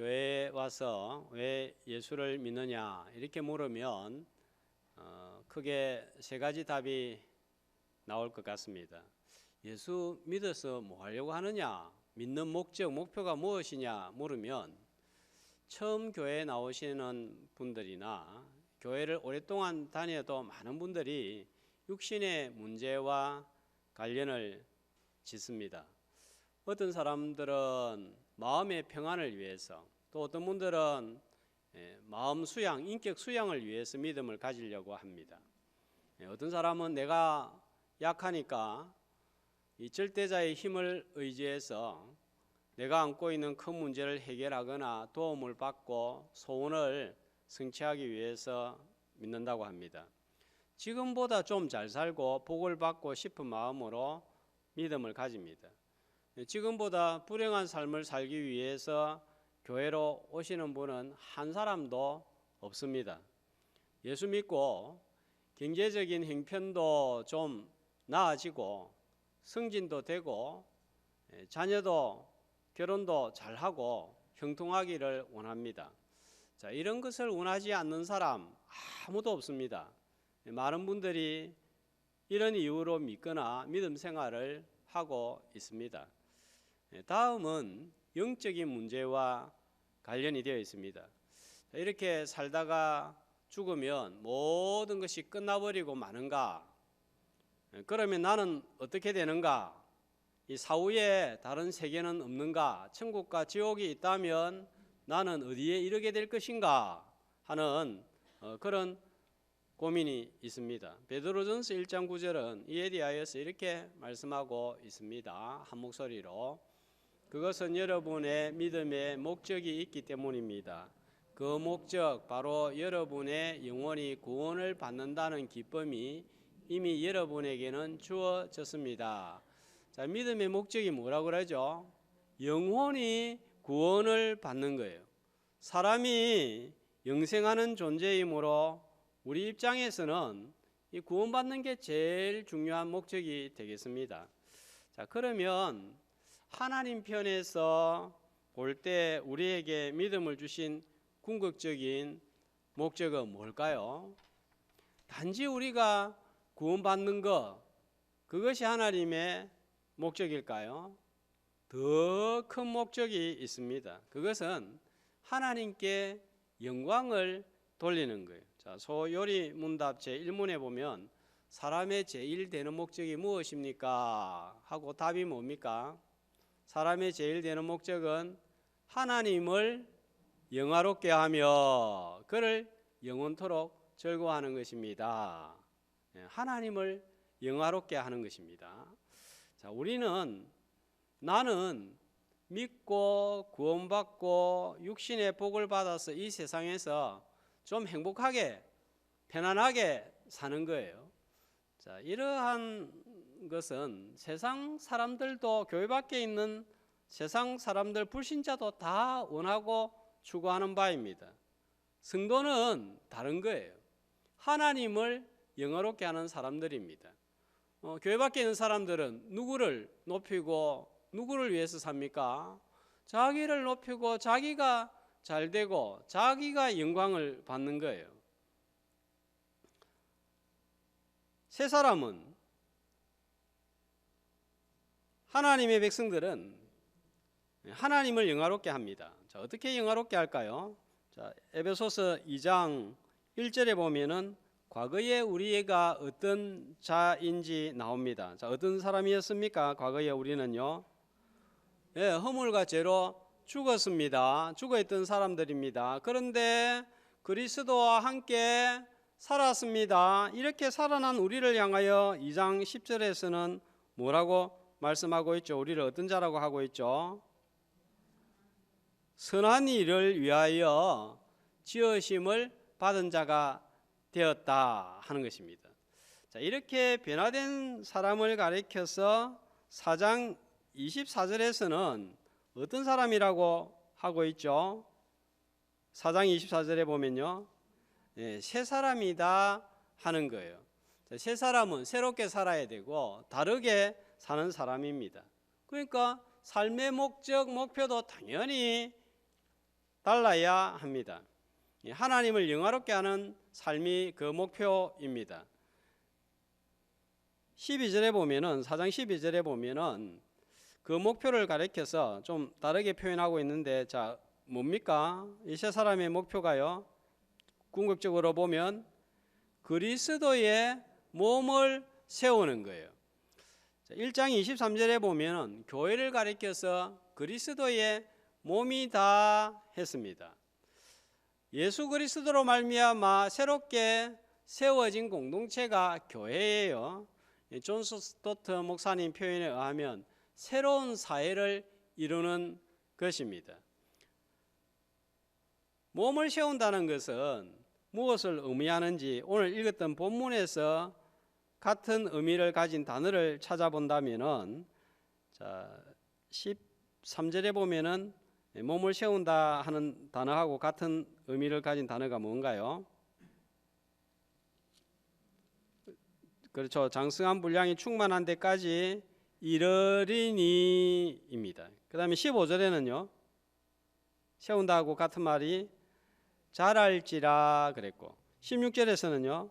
교회에 와서 왜 예수를 믿느냐 이렇게 물으면 크게 세 가지 답이 나올 것 같습니다. 예수 믿어서 뭐 하려고 하느냐, 믿는 목적, 목표가 무엇이냐 물으면 처음 교회에 나오시는 분들이나 교회를 오랫동안 다녀도 많은 분들이 육신의 문제와 관련을 짓습니다. 어떤 사람들은 마음의 평안을 위해서, 또 어떤 분들은 마음 수양, 인격 수양을 위해서 믿음을 가지려고 합니다. 어떤 사람은 내가 약하니까 이 절대자의 힘을 의지해서 내가 안고 있는 큰 문제를 해결하거나 도움을 받고 소원을 성취하기 위해서 믿는다고 합니다. 지금보다 좀 잘 살고 복을 받고 싶은 마음으로 믿음을 가집니다. 지금보다 불행한 삶을 살기 위해서 교회로 오시는 분은 한 사람도 없습니다. 예수 믿고 경제적인 형편도 좀 나아지고 승진도 되고 자녀도 결혼도 잘하고 형통하기를 원합니다. 자, 이런 것을 원하지 않는 사람 아무도 없습니다. 많은 분들이 이런 이유로 믿거나 믿음 생활을 하고 있습니다. 다음은 영적인 문제와 관련이 되어 있습니다. 이렇게 살다가 죽으면 모든 것이 끝나버리고 마는가? 그러면 나는 어떻게 되는가? 이 사후에 다른 세계는 없는가? 천국과 지옥이 있다면 나는 어디에 이르게 될 것인가? 하는 그런 고민이 있습니다. 베드로전서 1장 9절은 이에 대하여서 이렇게 말씀하고 있습니다. 한 목소리로. 그것은 여러분의 믿음의 목적이 있기 때문입니다. 그 목적, 바로 여러분의 영혼이 구원을 받는다는 기쁨이 이미 여러분에게는 주어졌습니다. 자, 믿음의 목적이 뭐라고 그러죠? 영혼이 구원을 받는 거예요. 사람이 영생하는 존재이므로 우리 입장에서는 이 구원받는 게 제일 중요한 목적이 되겠습니다. 자, 그러면 하나님 편에서 볼 때 우리에게 믿음을 주신 궁극적인 목적은 뭘까요? 단지 우리가 구원받는 것, 그것이 하나님의 목적일까요? 더 큰 목적이 있습니다. 그것은 하나님께 영광을 돌리는 거예요. 자, 소요리 문답 제1문에 보면 사람의 제일 되는 목적이 무엇입니까? 하고 답이 뭡니까? 사람의 제일 되는 목적은 하나님을 영화롭게 하며 그를 영원토록 즐거워하는 것입니다. 하나님을 영화롭게 하는 것입니다. 자, 나는 믿고 구원받고 육신의 복을 받아서 이 세상에서 좀 행복하게 편안하게 사는 거예요. 자, 이러한 것은 세상 사람들도, 교회 밖에 있는 세상 사람들, 불신자도 다 원하고 추구하는 바입니다. 성도는 다른 거예요. 하나님을 영화롭게 하는 사람들입니다. 교회 밖에 있는 사람들은 누구를 높이고 누구를 위해서 삽니까? 자기를 높이고 자기가 잘 되고 자기가 영광을 받는 거예요. 세 사람은, 하나님의 백성들은 하나님을 영화롭게 합니다. 자, 어떻게 영화롭게 할까요? 자, 에베소서 2장 1절에 보면은 과거에 우리가 어떤 자인지 나옵니다. 자, 어떤 사람이었습니까? 과거에 우리는요, 허물과 죄로 죽었습니다. 죽어있던 사람들입니다. 그런데 그리스도와 함께 살았습니다. 이렇게 살아난 우리를 향하여 2장 10절에서는 뭐라고 말씀하고 있죠? 우리를 어떤 자라고 하고 있죠? 선한 일을 위하여 지으심을 받은 자가 되었다 하는 것입니다. 자, 이렇게 변화된 사람을 가리켜서 4장 24절에서는 어떤 사람이라고 하고 있죠? 4장 24절에 보면요, 새 사람이다 하는 거예요. 자, 새 사람은 새롭게 살아야 되고 다르게 사는 사람입니다. 그러니까 삶의 목적, 목표도 당연히 달라야 합니다. 하나님을 영화롭게 하는 삶이 그 목표입니다. 12절에 보면은 4장 12절에 보면은 그 목표를 가리켜서 좀 다르게 표현하고 있는데, 자, 뭡니까? 이 세 사람의 목표가요, 궁극적으로 보면 그리스도의 몸을 세우는 거예요. 1장 23절에 보면 교회를 가리켜서 그리스도의 몸이다 했습니다. 예수 그리스도로 말미암아 새롭게 세워진 공동체가 교회예요. 존 스토트 목사님 표현에 의하면 새로운 사회를 이루는 것입니다. 몸을 세운다는 것은 무엇을 의미하는지 오늘 읽었던 본문에서 같은 의미를 가진 단어를 찾아본다면은, 자, 13절에 보면은 몸을 세운다 하는 단어하고 같은 의미를 가진 단어가 뭔가요? 그렇죠. 장성한 분량이 충만한 데까지 이르리니입니다. 그 다음에 15절에는요, 세운다하고 같은 말이 자랄지라 그랬고, 16절에서는요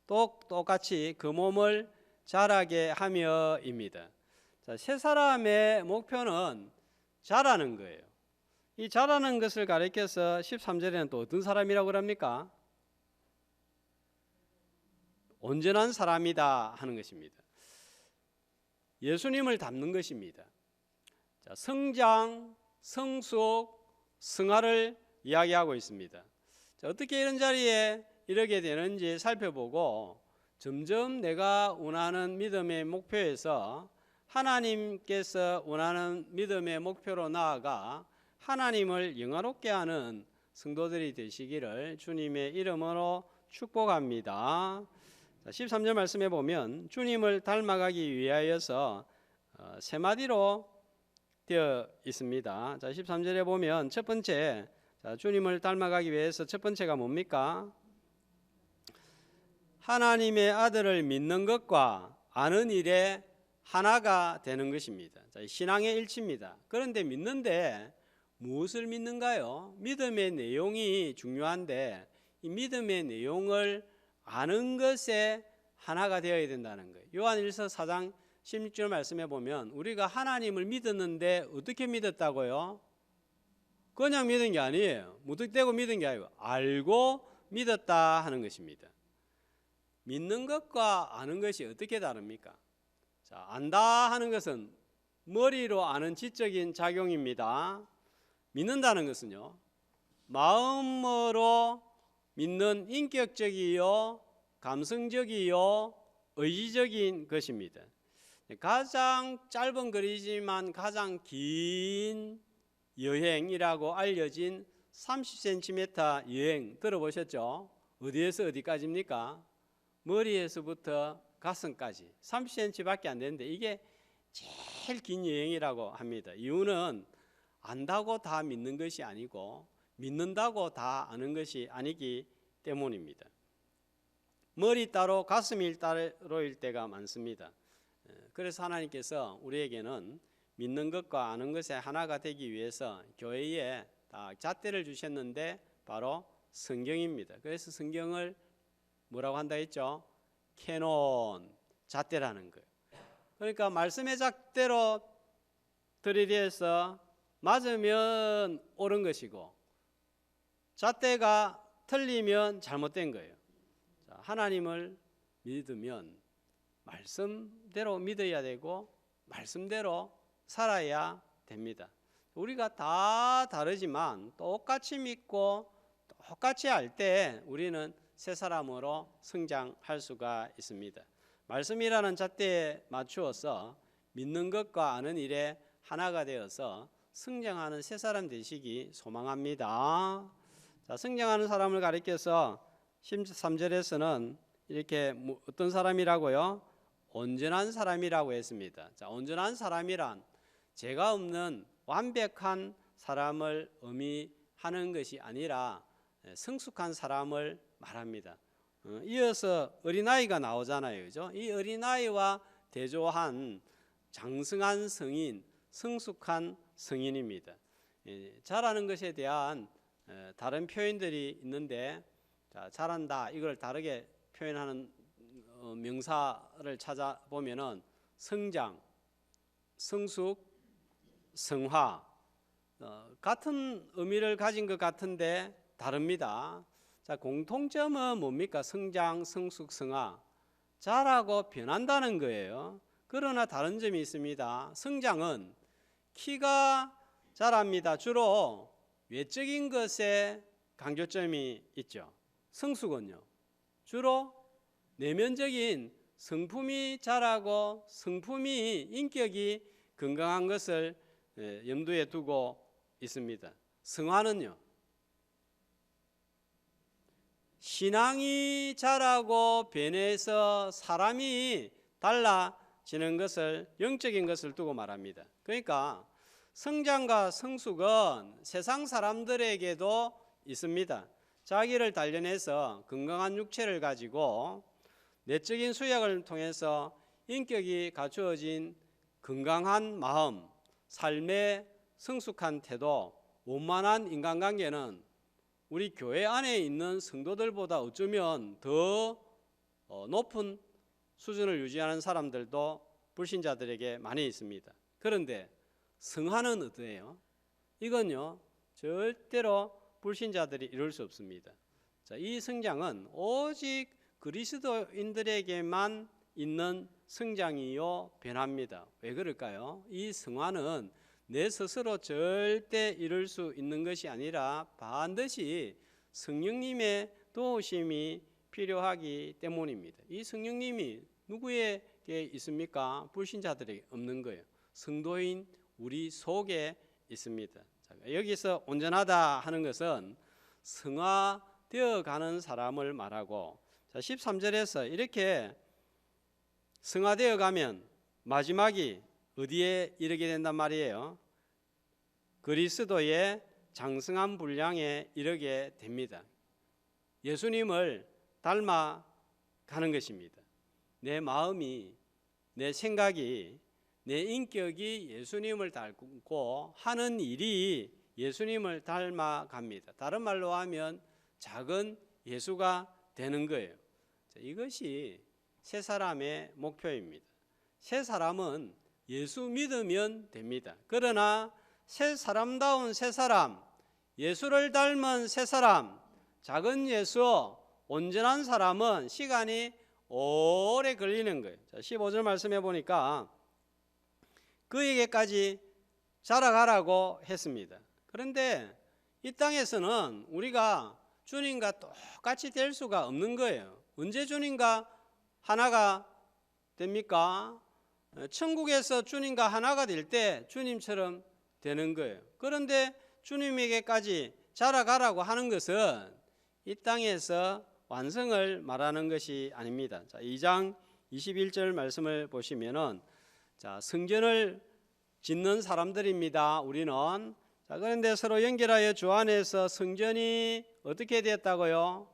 똑같이 그 몸을 자라게 하며입니다. 자, 세 사람의 목표는 자라는 거예요. 이 자라는 것을 가리켜서 13절에는 또 어떤 사람이라고 그럽니까? 온전한 사람이다 하는 것입니다. 예수님을 닮는 것입니다. 자, 성장, 성숙, 성화를 이야기하고 있습니다. 자, 어떻게 이런 자리에 이르게 되는지 살펴보고 점점 내가 원하는 믿음의 목표에서 하나님께서 원하는 믿음의 목표로 나아가 하나님을 영화롭게 하는 성도들이 되시기를 주님의 이름으로 축복합니다. 13절 말씀에 보면 주님을 닮아가기 위하여서 세 마디로 되어 있습니다. 자, 13절에 보면 첫 번째, 자, 주님을 닮아가기 위해서 첫 번째가 뭡니까? 하나님의 아들을 믿는 것과 아는 일에 하나가 되는 것입니다. 자, 신앙의 일치입니다. 그런데 믿는데 무엇을 믿는가요? 믿음의 내용이 중요한데 이 믿음의 내용을 아는 것에 하나가 되어야 된다는 거예요. 요한일서 4장 16절 말씀해 보면 우리가 하나님을 믿었는데 어떻게 믿었다고요? 그냥 믿은 게 아니에요. 무턱대고 믿은 게 아니고 알고 믿었다 하는 것입니다. 믿는 것과 아는 것이 어떻게 다릅니까? 자, 안다 하는 것은 머리로 아는 지적인 작용입니다. 믿는다는 것은요, 마음으로 믿는 인격적이요, 감성적이요, 의지적인 것입니다. 가장 짧은 거리지만 가장 긴 여행이라고 알려진 30cm 여행 들어보셨죠? 어디에서 어디까지입니까? 머리에서부터 가슴까지 30cm밖에 안 되는데 이게 제일 긴 여행이라고 합니다. 이유는 안다고 다 믿는 것이 아니고 믿는다고 다 아는 것이 아니기 때문입니다. 머리 따로 가슴이 따로일 때가 많습니다. 그래서 하나님께서 우리에게는 믿는 것과 아는 것에 하나가 되기 위해서 교회에 다 잣대를 주셨는데 바로 성경입니다. 그래서 성경을 뭐라고 한다 했죠? 캐논, 잣대라는 거예요. 그러니까 말씀의 잣대로 들이대서 맞으면 옳은 것이고 잣대가 틀리면 잘못된 거예요. 자, 하나님을 믿으면 말씀대로 믿어야 되고 말씀대로 살아야 됩니다. 우리가 다 다르지만 똑같이 믿고 똑같이 할 때 우리는 새 사람으로 성장할 수가 있습니다. 말씀이라는 잣대에 맞추어서 믿는 것과 아는 일에 하나가 되어서 성장하는 새 사람 되시기 소망합니다. 자, 성장하는 사람을 가리켜서 13절에서는 이렇게 어떤 사람이라고요? 온전한 사람이라고 했습니다. 자, 온전한 사람이란 죄가 없는 완벽한 사람을 의미하는 것이 아니라 성숙한 사람을 말합니다. 이어서 어린아이가 나오잖아요. 그죠? 이 어린아이와 대조한 장성한 성인, 성숙한 성인입니다. 자라는 것에 대한 다른 표현들이 있는데, 자, 잘한다 이걸 다르게 표현하는 명사를 찾아보면은 성장, 성숙, 성화, 같은 의미를 가진 것 같은데 다릅니다. 자, 공통점은 뭡니까? 성장, 성숙, 성화, 자라고 변한다는 거예요. 그러나 다른 점이 있습니다. 성장은 키가 자랍니다. 주로 외적인 것에 강조점이 있죠. 성숙은요, 주로 내면적인 성품이 자라고 성품이, 인격이 건강한 것을 염두에 두고 있습니다. 성화는요, 신앙이 자라고 변해서 사람이 달라지는 것을, 영적인 것을 두고 말합니다. 그러니까 성장과 성숙은 세상 사람들에게도 있습니다. 자기를 단련해서 건강한 육체를 가지고 내적인 수양을 통해서 인격이 갖추어진 건강한 마음, 삶의 성숙한 태도, 원만한 인간관계는 우리 교회 안에 있는 성도들보다 어쩌면 더 높은 수준을 유지하는 사람들도 불신자들에게 많이 있습니다. 그런데 성화는 어떠해요? 이건요, 절대로 불신자들이 이룰 수 없습니다. 자, 이 성장은 오직 그리스도인들에게만 있는 성장이요, 변화입니다. 왜 그럴까요? 이 성화는 내 스스로 절대 이룰 수 있는 것이 아니라 반드시 성령님의 도우심이 필요하기 때문입니다. 이 성령님이 누구에게 있습니까? 불신자들에게 없는 거예요. 성도인 우리 속에 있습니다. 여기서 온전하다 하는 것은 성화되어 가는 사람을 말하고, 13절에서 이렇게 성화되어 가면 마지막이 어디에 이르게 된단 말이에요? 그리스도의 장성한 분량에 이르게 됩니다. 예수님을 닮아 가는 것입니다. 내 마음이, 내 생각이, 내 인격이 예수님을 닮고 하는 일이 예수님을 닮아갑니다. 다른 말로 하면 작은 예수가 되는 거예요. 이것이 새 사람의 목표입니다. 새 사람은 예수 믿으면 됩니다. 그러나 새 사람다운 새 사람, 예수를 닮은 새 사람, 작은 예수, 온전한 사람은 시간이 오래 걸리는 거예요. 15절 말씀해 보니까 그에게까지 자라가라고 했습니다. 그런데 이 땅에서는 우리가 주님과 똑같이 될 수가 없는 거예요. 언제 주님과 하나가 됩니까? 천국에서 주님과 하나가 될 때 주님처럼 되는 거예요. 그런데 주님에게까지 자라가라고 하는 것은 이 땅에서 완성을 말하는 것이 아닙니다. 자, 2장 21절 말씀을 보시면은, 자, 성전을 짓는 사람들입니다. 우리는. 자, 그런데 서로 연결하여 주 안에서 성전이 어떻게 되었다고요?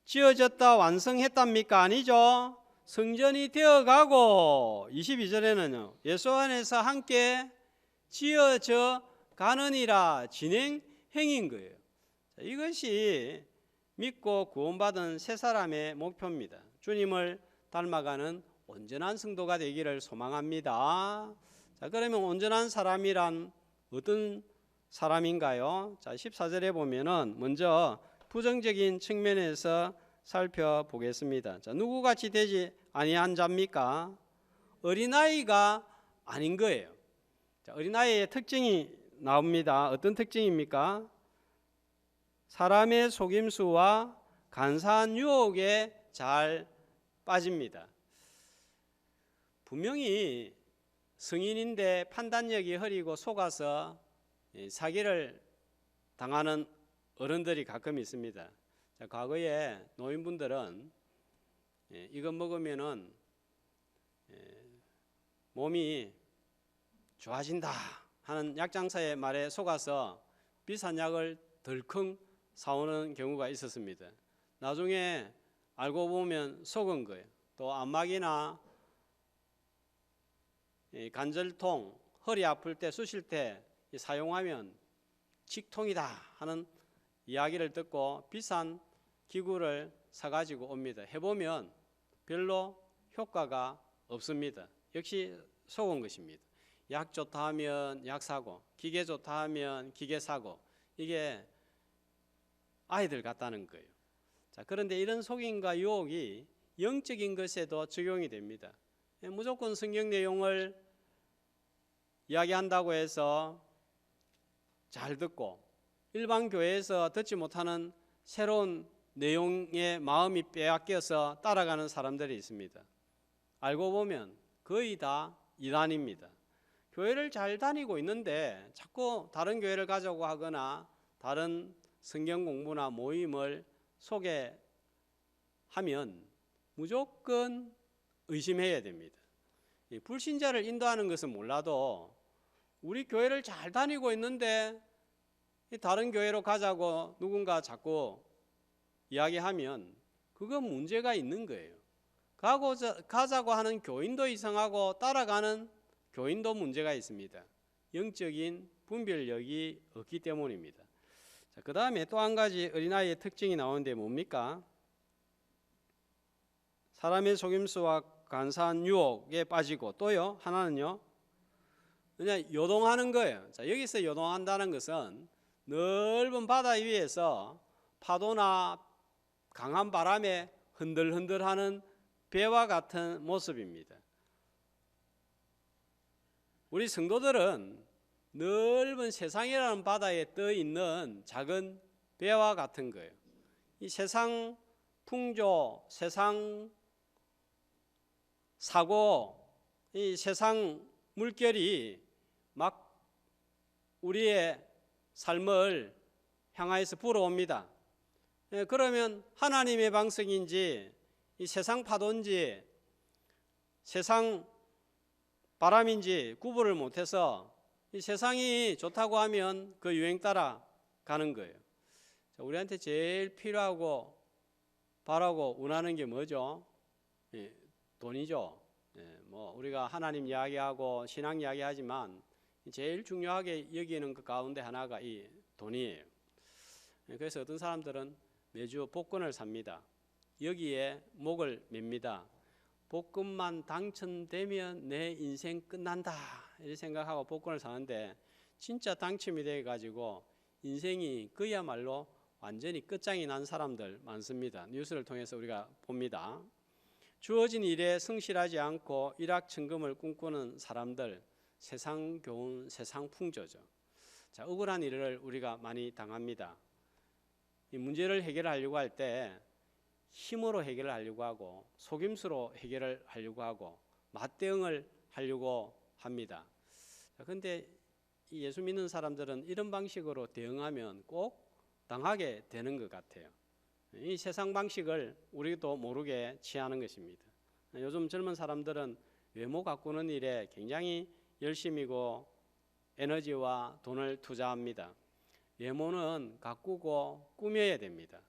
지어졌다, 완성했답니까? 아니죠. 성전이 되어가고 22절에는요, 예수 안에서 함께 지어져 가느니라, 진행 행인 거예요. 자, 이것이 믿고 구원받은 새 사람의 목표입니다. 주님을 닮아가는 온전한 성도가 되기를 소망합니다. 자, 그러면 온전한 사람이란 어떤 사람인가요? 자, 14절에 보면은 먼저 부정적인 측면에서 살펴보겠습니다. 자, 누구같이 되지 아니한 자입니까? 어린아이가 아닌 거예요. 자, 어린아이의 특징이 나옵니다. 어떤 특징입니까? 사람의 속임수와 간사한 유혹에 잘 빠집니다. 분명히 성인인데 판단력이 흐리고 속아서 사기를 당하는 어른들이 가끔 있습니다. 자, 과거에 노인분들은 이거 먹으면은 몸이 좋아진다 하는 약장사의 말에 속아서 비싼 약을 덜컹 사오는 경우가 있었습니다. 나중에 알고 보면 속은 거예요. 또 안마기나 관절통, 허리 아플 때, 쑤실 때 사용하면 직통이다 하는 이야기를 듣고 비싼 기구를 사가지고 옵니다. 해보면 별로 효과가 없습니다. 역시 속은 것입니다. 약 좋다 하면 약 사고, 기계 좋다 하면 기계 사고, 이게 아이들 같다는 거예요. 자, 그런데 이런 속임과 유혹이 영적인 것에도 적용이 됩니다. 무조건 성경 내용을 이야기한다고 해서 잘 듣고 일반 교회에서 듣지 못하는 새로운 내용에 마음이 빼앗겨서 따라가는 사람들이 있습니다. 알고 보면 거의 다 이단입니다. 교회를 잘 다니고 있는데 자꾸 다른 교회를 가자고 하거나 다른 성경 공부나 모임을 소개하면 무조건 의심해야 됩니다. 불신자를 인도하는 것은 몰라도 우리 교회를 잘 다니고 있는데 다른 교회로 가자고 누군가 자꾸 이야기하면 그건 문제가 있는 거예요. 가자고 하는 교인도 이상하고 따라가는 교인도 문제가 있습니다. 영적인 분별력이 없기 때문입니다. 그 다음에 또 한 가지 어린아이의 특징이 나오는데 뭡니까? 사람의 속임수와 간사한 유혹에 빠지고 또요 하나는요 그냥 요동하는 거예요. 자, 여기서 요동한다는 것은 넓은 바다 위에서 파도나 강한 바람에 흔들흔들하는 배와 같은 모습입니다. 우리 성도들은 넓은 세상이라는 바다에 떠 있는 작은 배와 같은 거예요. 이 세상 풍조, 세상 사고, 이 세상 물결이 막 우리의 삶을 향하여서 불어옵니다. 그러면 하나님의 방식인지 이 세상 파도인지 세상 바람인지 구분을 못해서 이 세상이 좋다고 하면 그 유행 따라 가는 거예요. 우리한테 제일 필요하고 바라고 원하는 게 뭐죠? 돈이죠. 뭐 우리가 하나님 이야기하고 신앙 이야기하지만 제일 중요하게 여기는 그 가운데 하나가 이 돈이에요. 그래서 어떤 사람들은 매주 복권을 삽니다. 여기에 목을 맵니다. 복권만 당첨되면 내 인생 끝난다 이렇게 생각하고 복권을 사는데 진짜 당첨이 돼가지고 인생이 그야말로 완전히 끝장이 난 사람들 많습니다. 뉴스를 통해서 우리가 봅니다. 주어진 일에 성실하지 않고 일확천금을 꿈꾸는 사람들, 세상 교훈, 세상 풍조죠. 자, 억울한 일을 우리가 많이 당합니다. 이 문제를 해결하려고 할 때 힘으로 해결을 하려고 하고 속임수로 해결을 하려고 하고 맞대응을 하려고 합니다. 그런데 예수 믿는 사람들은 이런 방식으로 대응하면 꼭 당하게 되는 것 같아요. 이 세상 방식을 우리도 모르게 취하는 것입니다. 요즘 젊은 사람들은 외모 가꾸는 일에 굉장히 열심이고 에너지와 돈을 투자합니다. 외모는 가꾸고 꾸며야 됩니다.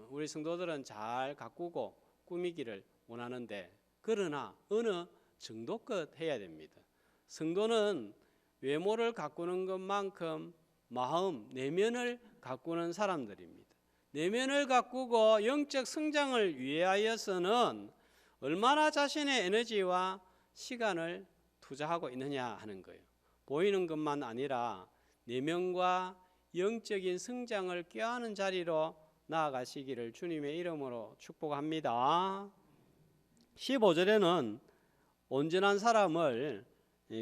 우리 성도들은 잘 가꾸고 꾸미기를 원하는데 그러나 어느 정도껏 해야 됩니다. 성도는 외모를 가꾸는 것만큼 마음, 내면을 가꾸는 사람들입니다. 내면을 가꾸고 영적 성장을 위하여서는 얼마나 자신의 에너지와 시간을 투자하고 있느냐 하는 거예요. 보이는 것만 아니라 내면과 영적인 성장을 꾀하는 자리로 나아가시기를 주님의 이름으로 축복합니다. 15절에는 온전한 사람을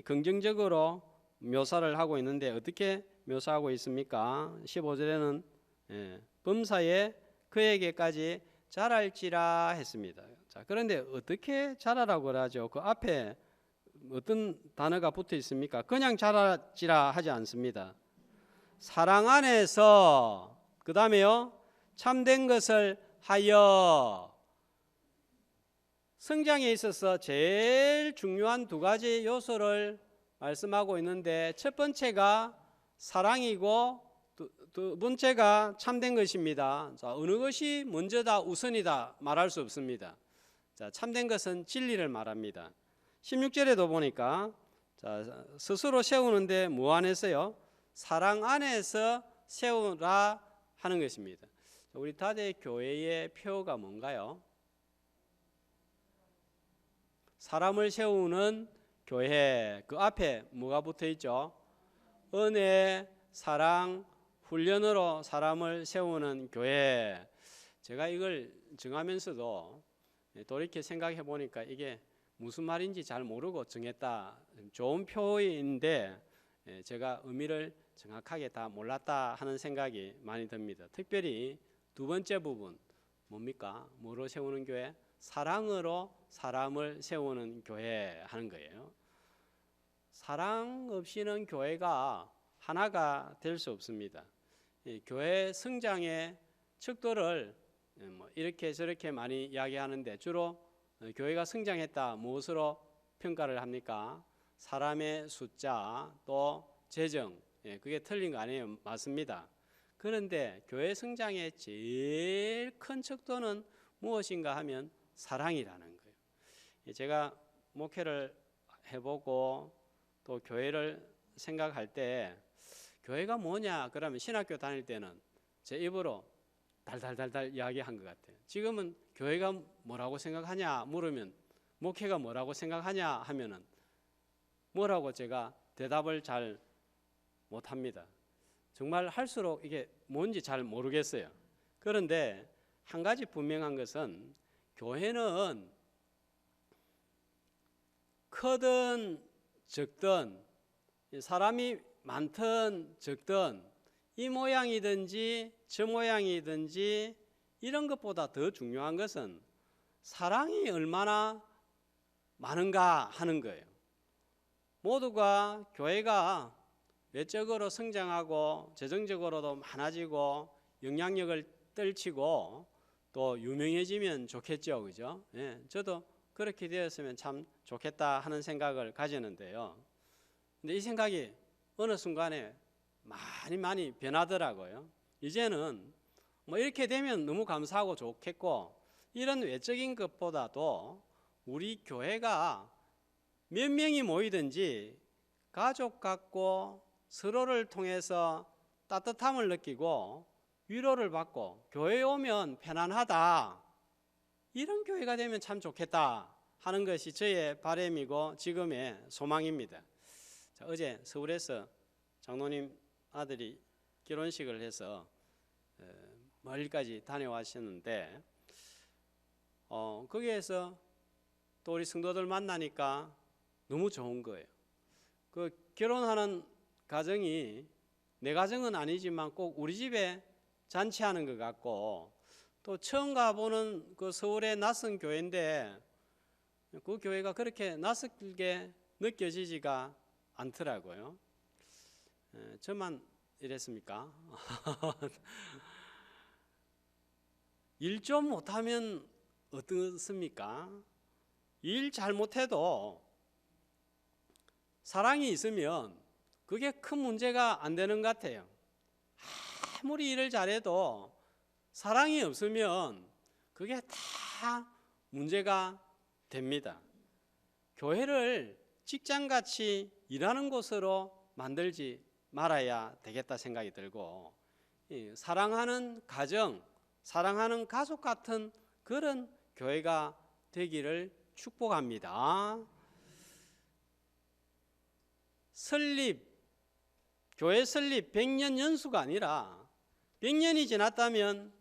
긍정적으로 묘사를 하고 있는데 어떻게 묘사하고 있습니까? 15절에는 범사에 그에게까지 자랄지라 했습니다. 자, 그런데 어떻게 자라라고 하죠? 그 앞에 어떤 단어가 붙어 있습니까? 그냥 자랄지라 하지 않습니다. 사랑 안에서 그 다음에요 참된 것을 하여. 성장에 있어서 제일 중요한 두 가지 요소를 말씀하고 있는데 첫 번째가 사랑이고 두 번째가 참된 것입니다. 자, 어느 것이 먼저다 우선이다 말할 수 없습니다. 자, 참된 것은 진리를 말합니다. 16절에도 보니까 자, 스스로 세우는데 뭐 안에서요? 사랑 안에서 세우라 하는 것입니다. 우리 다대 교회의 표가 뭔가요? 사람을 세우는 교회. 그 앞에 뭐가 붙어 있죠? 은혜, 사랑, 훈련으로 사람을 세우는 교회. 제가 이걸 정하면서도 돌이켜 생각해 보니까 이게 무슨 말인지 잘 모르고 정했다. 좋은 표인데 제가 의미를 정확하게 다 몰랐다 하는 생각이 많이 듭니다. 특별히 두 번째 부분 뭡니까? 뭐로 세우는 교회? 사랑으로 사람을 세우는 교회 하는 거예요. 사랑 없이는 교회가 하나가 될 수 없습니다. 교회 성장의 척도를 이렇게 저렇게 많이 이야기하는데 주로 교회가 성장했다 무엇으로 평가를 합니까? 사람의 숫자 또 재정. 그게 틀린 거 아니에요. 맞습니다. 그런데 교회 성장의 제일 큰 척도는 무엇인가 하면 사랑이라는 거예요. 제가 목회를 해보고 또 교회를 생각할 때 교회가 뭐냐 그러면 신학교 다닐 때는 제 입으로 달달달달 이야기한 것 같아요. 지금은 교회가 뭐라고 생각하냐 물으면 목회가 뭐라고 생각하냐 하면은 뭐라고 제가 대답을 잘 못합니다. 정말 할수록 이게 뭔지 잘 모르겠어요. 그런데 한 가지 분명한 것은 교회는 크든 적든 사람이 많든 적든 이 모양이든지 저 모양이든지 이런 것보다 더 중요한 것은 사랑이 얼마나 많은가 하는 거예요. 모두가 교회가 외적으로 성장하고 재정적으로도 많아지고 영향력을 떨치고 또 유명해지면 좋겠죠, 그죠? 저도 그렇게 되었으면 참 좋겠다 하는 생각을 가지는데요. 근데 이 생각이 어느 순간에 많이 변하더라고요. 이제는 뭐 이렇게 되면 너무 감사하고 좋겠고 이런 외적인 것보다도 우리 교회가 몇 명이 모이든지 가족 같고 서로를 통해서 따뜻함을 느끼고 위로를 받고 교회에 오면 편안하다. 이런 교회가 되면 참 좋겠다 하는 것이 저의 바람이고 지금의 소망입니다. 자, 어제 서울에서 장로님 아들이 결혼식을 해서 멀리까지 다녀왔었는데 거기에서 또 우리 성도들 만나니까 너무 좋은 거예요. 그 결혼하는 가정이 내 가정은 아니지만 꼭 우리 집에 잔치하는 것 같고 또 처음 가보는 그 서울의 낯선 교회인데 그 교회가 그렇게 낯설게 느껴지지가 않더라고요. 저만 이랬습니까? 일 좀 못하면 어떻습니까? 일 잘못해도 사랑이 있으면 그게 큰 문제가 안 되는 것 같아요. 아무리 일을 잘해도 사랑이 없으면 그게 다 문제가 됩니다. 교회를 직장같이 일하는 곳으로 만들지 말아야 되겠다 생각이 들고 사랑하는 가정, 사랑하는 가족 같은 그런 교회가 되기를 축복합니다. 교회 설립 100년 연수가 아니라 100년이 지났다면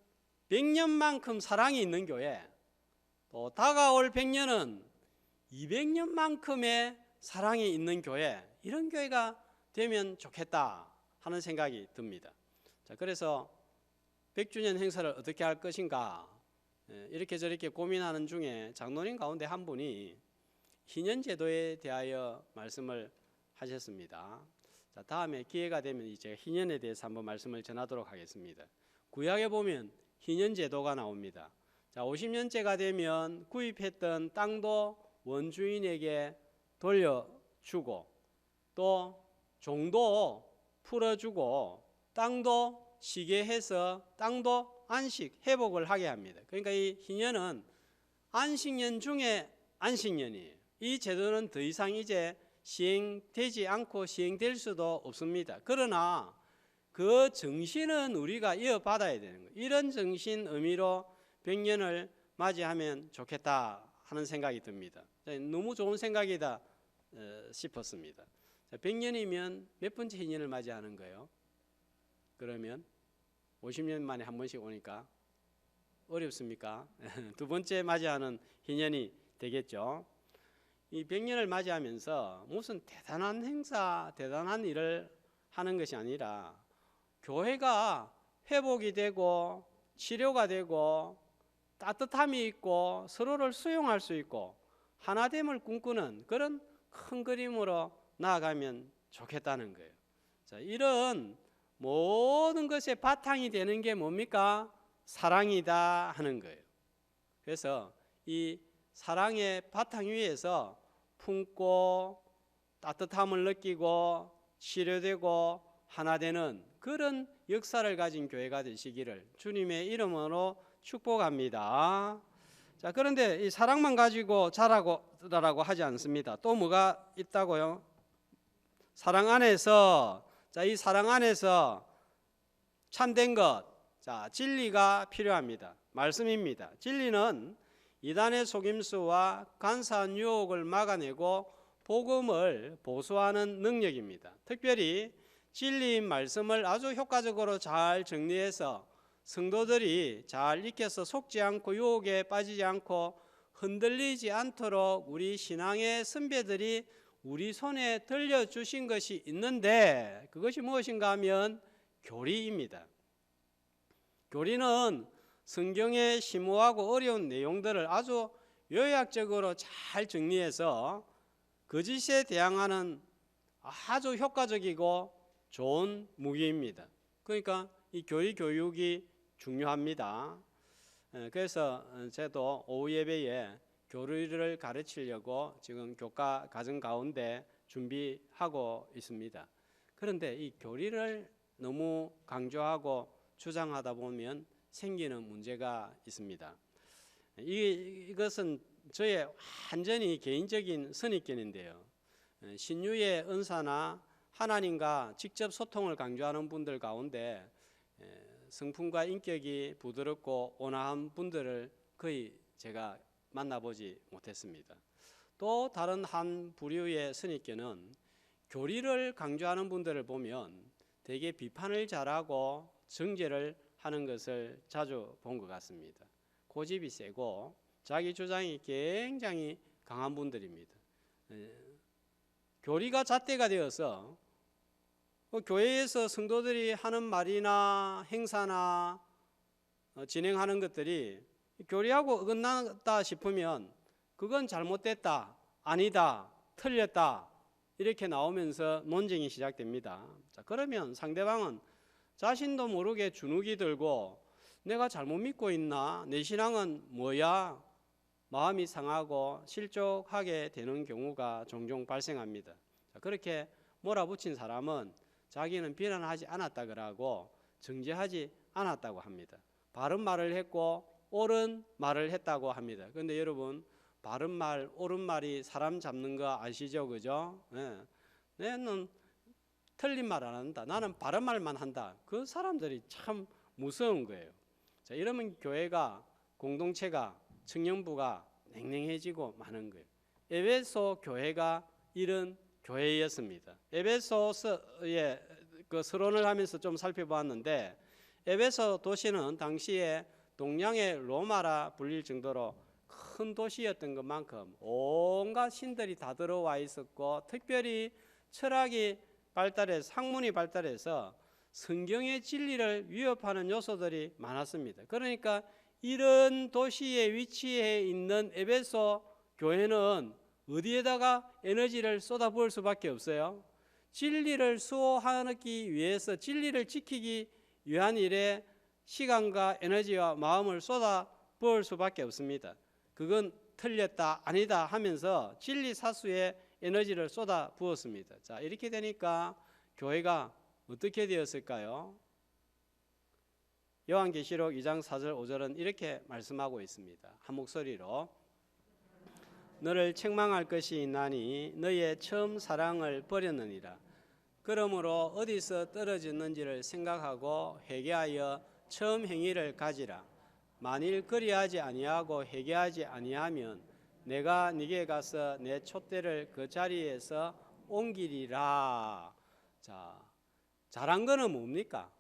100년만큼 사랑이 있는 교회, 또 다가올 100년은 200년만큼의 사랑이 있는 교회, 이런 교회가 되면 좋겠다 하는 생각이 듭니다. 자, 그래서 100주년 행사를 어떻게 할 것인가 이렇게 저렇게 고민하는 중에 장로님 가운데 한 분이 희년제도에 대하여 말씀을 하셨습니다. 자, 다음에 기회가 되면 이제 희년에 대해서 한번 말씀을 전하도록 하겠습니다. 구약에 보면 희년제도가 나옵니다. 자, 50년째가 되면 구입했던 땅도 원주인에게 돌려주고 또 종도 풀어주고 땅도 쉬게 해서 땅도 안식 회복을 하게 합니다. 그러니까 이 희년은 안식년 중에 안식년이에요. 이 제도는 더 이상 이제 시행되지 않고 시행될 수도 없습니다. 그러나 그 정신은 우리가 이어받아야 되는 거예요. 이런 정신 의미로 100년을 맞이하면 좋겠다 하는 생각이 듭니다. 너무 좋은 생각이다 싶었습니다. 100년이면 몇 번째 희년을 맞이하는 거예요? 그러면 50년 만에 한 번씩 오니까 어렵습니까? 두 번째 맞이하는 희년이 되겠죠. 이 100년을 맞이하면서 무슨 대단한 행사, 대단한 일을 하는 것이 아니라 교회가 회복이 되고 치료가 되고 따뜻함이 있고 서로를 수용할 수 있고 하나됨을 꿈꾸는 그런 큰 그림으로 나아가면 좋겠다는 거예요. 자, 이런 모든 것의 바탕이 되는 게 뭡니까? 사랑이다 하는 거예요. 그래서 이 사랑의 바탕 위에서 품고 따뜻함을 느끼고 치료되고 하나 되는 그런 역사를 가진 교회가 되시기를 주님의 이름으로 축복합니다. 자, 그런데 이 사랑만 가지고 자라라고 하지 않습니다. 또 뭐가 있다고요? 사랑 안에서, 자, 이 사랑 안에서 참된 것, 자, 진리가 필요합니다. 말씀입니다. 진리는 이단의 속임수와 간사한 유혹을 막아내고 복음을 보수하는 능력입니다. 특별히 진리인 말씀을 아주 효과적으로 잘 정리해서 성도들이 잘 익혀서 속지 않고 유혹에 빠지지 않고 흔들리지 않도록 우리 신앙의 선배들이 우리 손에 들려주신 것이 있는데 그것이 무엇인가 하면 교리입니다. 교리는 성경의 심오하고 어려운 내용들을 아주 요약적으로 잘 정리해서 거짓에 대항하는 아주 효과적이고 좋은 무기입니다. 그러니까 이 교리 교육이 중요합니다. 그래서 저도 오후 예배에 교리를 가르치려고 지금 교과 과정 가운데 준비하고 있습니다. 그런데 이 교리를 너무 강조하고 주장하다 보면 생기는 문제가 있습니다. 이것은 저의 완전히 개인적인 선입견인데요. 신유의 은사나 하나님과 직접 소통을 강조하는 분들 가운데 성품과 인격이 부드럽고 온화한 분들을 거의 제가 만나보지 못했습니다. 또 다른 한 부류의 선입견은 교리를 강조하는 분들을 보면 되게 비판을 잘하고 정죄를 하는 것을 자주 본 것 같습니다. 고집이 세고 자기 주장이 굉장히 강한 분들입니다. 교리가 잣대가 되어서 교회에서 성도들이 하는 말이나 행사나 진행하는 것들이 교리하고 어긋나다 싶으면 그건 잘못됐다, 아니다, 틀렸다 이렇게 나오면서 논쟁이 시작됩니다. 자, 그러면 상대방은 자신도 모르게 주눅이 들고 내가 잘못 믿고 있나? 내 신앙은 뭐야? 마음이 상하고 실족하게 되는 경우가 종종 발생합니다. 자, 그렇게 몰아붙인 사람은 자기는 비난하지 않았다 그러고 정죄하지 않았다고 합니다. 바른 말을 했고 옳은 말을 했다고 합니다. 그런데 여러분 바른 말, 옳은 말이 사람 잡는 거 아시죠? 그죠? 네. 나는 틀린 말 안 한다. 나는 바른 말만 한다. 그 사람들이 참 무서운 거예요. 자, 이러면 교회가, 공동체가, 청년부가 냉랭해지고 마는 거예요. 에베소 교회가 이런 교회였습니다. 에베소의 그 서론을 하면서 좀 살펴보았는데 에베소 도시는 당시에 동양의 로마라 불릴 정도로 큰 도시였던 것만큼 온갖 신들이 다 들어와 있었고 특별히 철학이 발달해서 학문이 발달해서 성경의 진리를 위협하는 요소들이 많았습니다. 그러니까 이런 도시에 위치해 있는 에베소 교회는 어디에다가 에너지를 쏟아부을 수밖에 없어요. 진리를 수호하기 위해서 진리를 지키기 위한 일에 시간과 에너지와 마음을 쏟아부을 수밖에 없습니다. 그건 틀렸다 아니다 하면서 진리 사수에 에너지를 쏟아부었습니다. 자, 이렇게 되니까 교회가 어떻게 되었을까요? 요한계시록 2장 4절 5절은 이렇게 말씀하고 있습니다. 한 목소리로 너를 책망할 것이 있나니 너의 처음 사랑을 버렸느니라. 그러므로 어디서 떨어졌는지를 생각하고 회개하여 처음 행위를 가지라. 만일 그리하지 아니하고 회개하지 아니하면 내가 네게 가서 내 촛대를 그 자리에서 옮기리라. 자, 잘한 거는 뭡니까?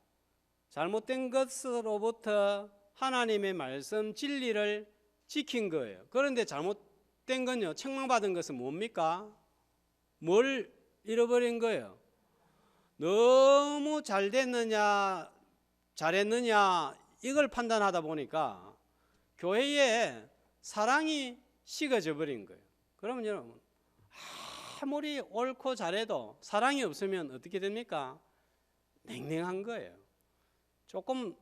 잘못된 것으로부터 하나님의 말씀 진리를 지킨 거예요. 그런데 잘못된 건요, 책망받은 것은 뭡니까? 뭘 잃어버린 거예요? 너무 잘 됐느냐 잘했느냐 이걸 판단하다 보니까 교회에 사랑이 식어져 버린 거예요. 그러면 여러분, 아무리 옳고 잘해도 사랑이 없으면 어떻게 됩니까? 냉랭한 거예요. 조금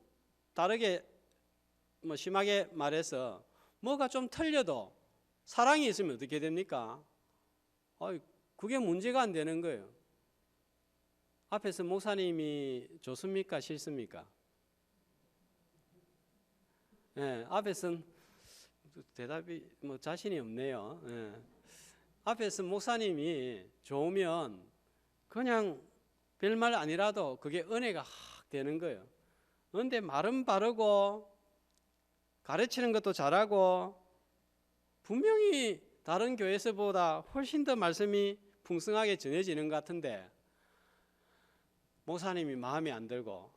다르게 심하게 말해서 뭐가 좀 틀려도 사랑이 있으면 어떻게 됩니까? 그게 문제가 안 되는 거예요. 앞에서 목사님이 좋습니까? 싫습니까? 네, 앞에서는 대답이 자신이 없네요. 네. 앞에서 목사님이 좋으면 그냥 별말 아니라도 그게 은혜가 확 되는 거예요. 그런데 말은 바르고 가르치는 것도 잘하고 분명히 다른 교회에서보다 훨씬 더 말씀이 풍성하게 전해지는 것 같은데 목사님이 마음에 안 들고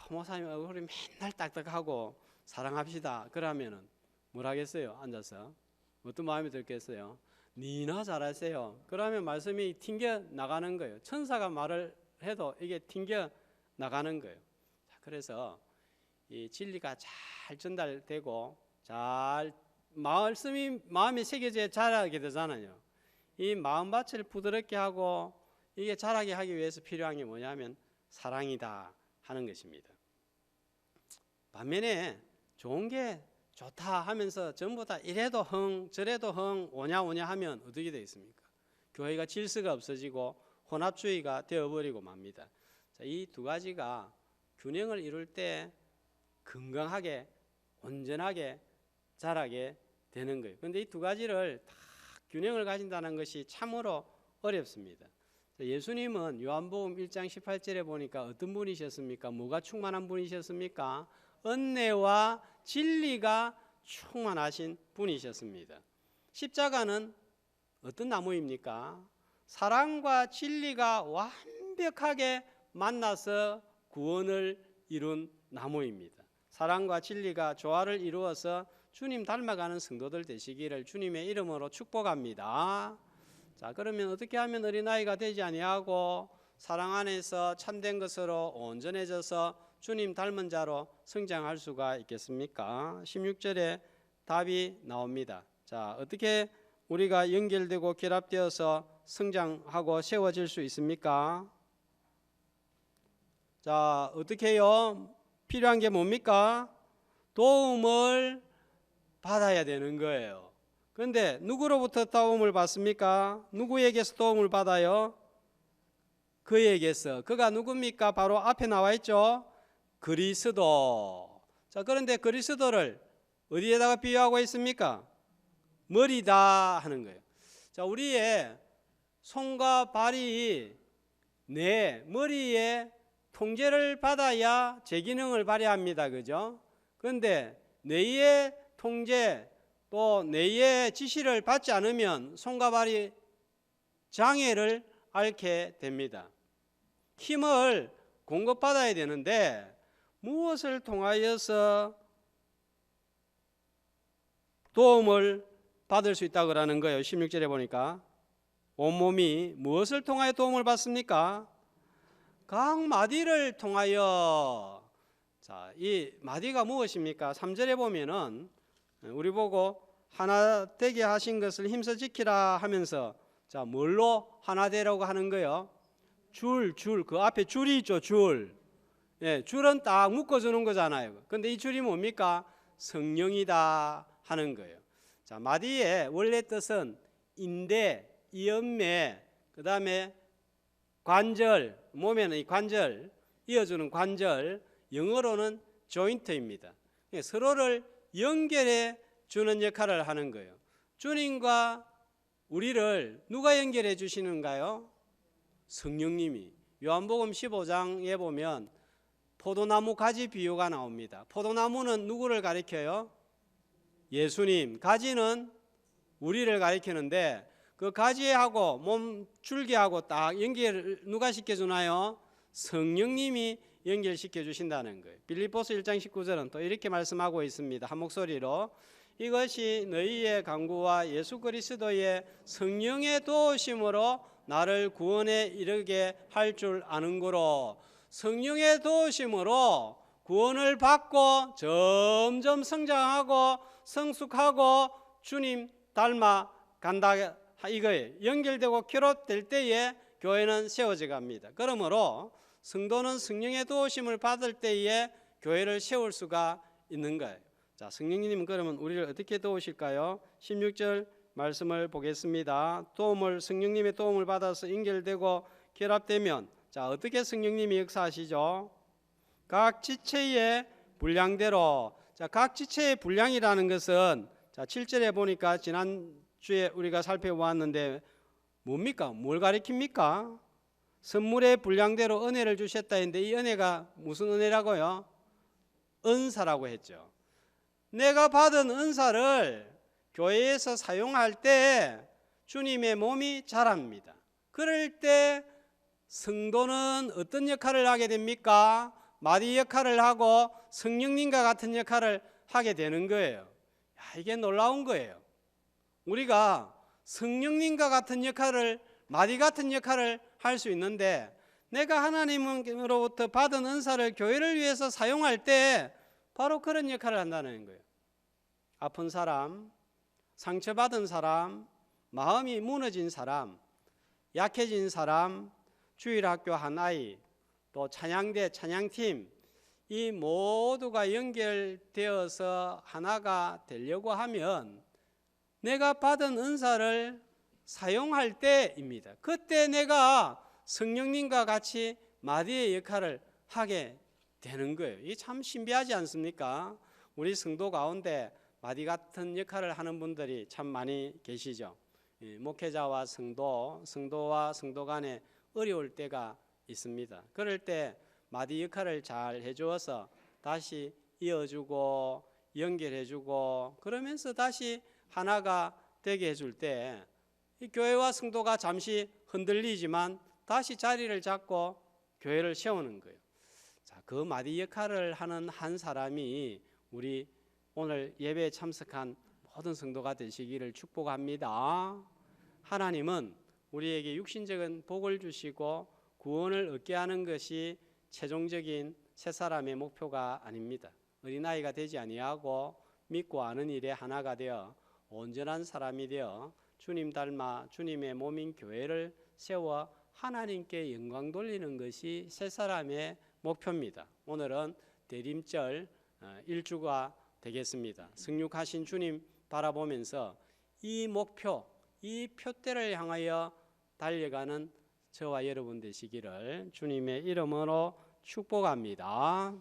목사님 얼굴이 맨날 딱딱하고 사랑합시다 그러면은 뭘 하겠어요? 앉아서 어떤 마음이 들겠어요? 니나 잘하세요. 그러면 말씀이 튕겨 나가는 거예요. 천사가 말을 해도 이게 튕겨 나가는 거예요. 그래서 이 진리가 잘 전달되고 잘 말씀이 마음에 새겨져 자라게 되잖아요. 이 마음밭을 부드럽게 하고 이게 자라게 하기 위해서 필요한 게 뭐냐면 사랑이다 하는 것입니다. 반면에 좋은 게 좋다 하면서 전부 다 이래도 흥 저래도 흥 오냐 하면 어떻게 되겠습니까? 교회가 질서가 없어지고 혼합주의가 되어버리고 맙니다. 이 두 가지가 균형을 이룰 때 건강하게 온전하게 자라게 되는 거예요. 그런데 이 두 가지를 다 균형을 가진다는 것이 참으로 어렵습니다. 예수님은 요한복음 1장 18절에 보니까 어떤 분이셨습니까? 뭐가 충만한 분이셨습니까? 은혜와 진리가 충만하신 분이셨습니다. 십자가는 어떤 나무입니까? 사랑과 진리가 완벽하게 만나서 구원을 이룬 나무입니다. 사랑과 진리가 조화를 이루어서 주님 닮아가는 성도들 되시기를 주님의 이름으로 축복합니다. 자, 그러면 어떻게 하면 어린아이가 되지 아니하고 사랑 안에서 참된 것으로 온전해져서 주님 닮은 자로 성장할 수가 있겠습니까? 16절에 답이 나옵니다. 자, 어떻게 우리가 연결되고 결합되어서 성장하고 세워질 수 있습니까? 자, 어떻게 해요? 필요한 게 뭡니까? 도움을 받아야 되는 거예요. 그런데 누구로부터 도움을 받습니까? 누구에게서 도움을 받아요? 그에게서. 그가 누굽니까? 바로 앞에 나와 있죠. 그리스도. 자, 그런데 그리스도를 어디에다가 비유하고 있습니까? 머리다 하는 거예요. 자, 우리의 손과 발이 내 머리에 통제를 받아야 제 기능을 발휘합니다. 그죠? 그런데 뇌의 통제 또 뇌의 지시를 받지 않으면 손과 발이 장애를 앓게 됩니다. 힘을 공급받아야 되는데 무엇을 통하여서 도움을 받을 수 있다고 하는 거예요. 16절에 보니까 온몸이 무엇을 통하여 도움을 받습니까? 각 마디를 통하여. 자, 이 마디가 무엇입니까? 3절에 보면은 우리 보고 하나 되게 하신 것을 힘써 지키라 하면서 자, 뭘로 하나 되라고 하는 거예요? 줄, 그 앞에 줄이 있죠. 줄. 예, 줄은 딱 묶어주는 거잖아요. 근데 이 줄이 뭡니까? 성령이다 하는 거예요. 자, 마디의 원래 뜻은 인대, 이연매, 그 다음에 관절, 몸에는 이 관절, 이어주는 관절, 영어로는 조인트입니다. 서로를 연결해 주는 역할을 하는 거예요. 주님과 우리를 누가 연결해 주시는가요? 성령님이. 요한복음 15장에 보면 포도나무 가지 비유가 나옵니다. 포도나무는 누구를 가리켜요? 예수님. 가지는 우리를 가리키는데 그 가지하고 몸 줄기하고 딱 연결 누가 시켜주나요? 성령님이 연결시켜 주신다는 거예요. 빌립보서 1장 19절은 또 이렇게 말씀하고 있습니다. 한 목소리로 이것이 너희의 간구와 예수 그리스도의 성령의 도우심으로 나를 구원에 이르게 할 줄 아는 거로, 성령의 도우심으로 구원을 받고 점점 성장하고 성숙하고 주님 닮아 간다 이거예요. 연결되고 결합될 때에 교회는 세워져 갑니다. 그러므로 성도는 성령의 도우심을 받을 때에 교회를 세울 수가 있는 거예요. 자, 성령님은 그러면 우리를 어떻게 도우실까요? 16절 말씀을 보겠습니다. 성령님의 도움을 받아서 연결되고 결합되면 자, 어떻게 성령님이 역사하시죠? 각 지체의 분량대로. 자, 각 지체의 분량이라는 것은 자, 7절에 보니까 지난주에 우리가 살펴보았는데 뭡니까? 뭘 가리킵니까? 선물의 분량대로 은혜를 주셨다 했는데 이 은혜가 무슨 은혜라고요? 은사라고 했죠. 내가 받은 은사를 교회에서 사용할 때 주님의 몸이 자랍니다. 그럴 때 성도는 어떤 역할을 하게 됩니까? 마디 역할을 하고 성령님과 같은 역할을 하게 되는 거예요. 야, 이게 놀라운 거예요. 우리가 성령님과 같은 역할을, 마디 같은 역할을 할 수 있는데 내가 하나님으로부터 받은 은사를 교회를 위해서 사용할 때 바로 그런 역할을 한다는 거예요. 아픈 사람, 상처받은 사람, 마음이 무너진 사람, 약해진 사람, 주일학교 한 아이, 또 찬양대, 찬양팀, 이 모두가 연결되어서 하나가 되려고 하면 내가 받은 은사를 사용할 때입니다. 그때 내가 성령님과 같이 마디의 역할을 하게 되는 거예요. 이게 참 신비하지 않습니까? 우리 성도 가운데 마디 같은 역할을 하는 분들이 참 많이 계시죠. 목회자와 성도와 성도 간에 어려울 때가 있습니다. 그럴 때 마디 역할을 잘 해주어서 다시 이어주고 연결해주고 그러면서 다시 하나가 되게 해줄 때 이 교회와 성도가 잠시 흔들리지만 다시 자리를 잡고 교회를 세우는 거예요. 자, 그 마디 역할을 하는 한 사람이 우리 오늘 예배에 참석한 모든 성도가 되시기를 축복합니다. 하나님은 우리에게 육신적인 복을 주시고 구원을 얻게 하는 것이 최종적인 새 사람의 목표가 아닙니다. 어린아이가 되지 아니하고 믿고 아는 일에 하나가 되어 온전한 사람이 되어 주님 닮아 주님의 몸인 교회를 세워 하나님께 영광 돌리는 것이 새 사람의 목표입니다. 오늘은 대림절 일주가 되겠습니다. 승육하신 주님 바라보면서 이 목표, 이 표대를 향하여 달려가는 저와 여러분 되시기를 주님의 이름으로 축복합니다.